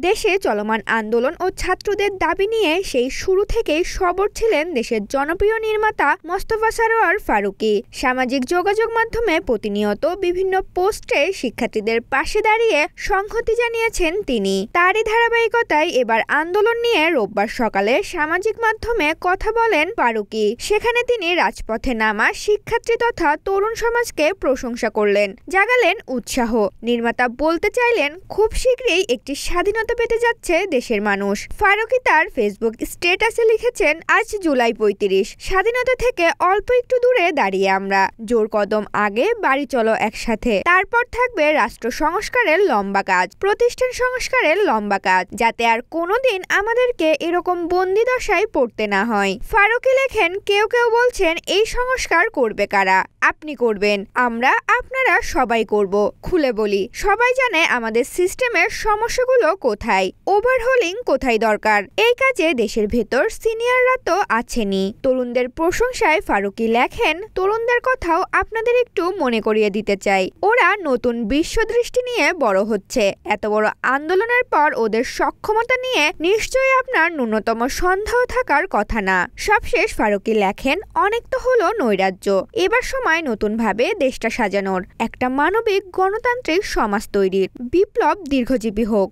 দেশে চলমান আন্দোলন ও ছাত্রদের দাবি নিয়ে সেই শুরু থেকেই সরব ছিলেন দেশের জনপ্রিয় নির্মাতা মোস্তফা সরোয়ার ফারুকী। সামাজিক যোগাযোগ মাধ্যমে প্রতিনিয়ত বিভিন্ন পোস্টে শিক্ষার্থীদের পাশে দাঁড়িয়ে সংহতি জানিয়েছেন তিনি। তারই ধারাবাহিকতায় এবার আন্দোলন নিয়ে রোববার সকালে সামাজিক মাধ্যমে কথা বলেন ফারুকী। সেখানে তিনি রাজপথে নামা শিক্ষার্থী তথা তরুণ সমাজকে প্রশংসা করলেন, জাগালেন উৎসাহ। নির্মাতা বলতে চাইলেন, খুব শীঘ্রই একটি স্বাধীনতা পেতে যাচ্ছে দেশের মানুষ। ফারুকী তার ফেসবুক স্ট্যাটাসে লিখেছেন, আজ জুলাই ৩৫, স্বাধীনতা থেকে অল্প একটু দূরে দাঁড়িয়ে আমরা। জোর কদম আগে, বাড়ি চলো একসাথে। তারপর থাকবে রাষ্ট্র সংস্কারের লম্বা কাজ, প্রতিষ্ঠান সংস্কারের লম্বা কাজ, যাতে আর কোনোদিন আমাদেরকে এরকম বন্দি দশায় পড়তে না হয়। ফারুকী লেখেন, কেউ কেউ বলছেন এই সংস্কার করবে কারা? আপনি করবেন, আমরা, আপনারা সবাই করব। খুলে বলি, সবাই জানে আমাদের সিস্টেমের সমস্যাগুলো কোথায়, ওভারহোলিং কোথায় দরকার। এই কাজে দেশের ভেতর সিনিয়ররা তো আছেনই। তরুণদের প্রশংসায় ফারুকী লেখেন, তরুণদের কথাও আপনাদের একটু মনে করিয়ে দিতে চাই। ওরা নতুন বিশ্বদৃষ্টি নিয়ে বড় হচ্ছে। এত বড় আন্দোলনের পর ওদের সক্ষমতা নিয়ে নিশ্চয়ই আপনার ন্যূনতম সন্দেহ থাকার কথা না। সবশেষ ফারুকী লেখেন, অনেক তো হলো নৈরাজ্য, এবার সময় নতুনভাবে দেশটা সাজানোর, একটা মানবিক গণতান্ত্রিক সমাজ তৈরির। বিপ্লব দীর্ঘজীবী হোক।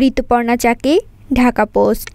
ঋতুপর্ণা চাকি, ঢাকা পোস্ট।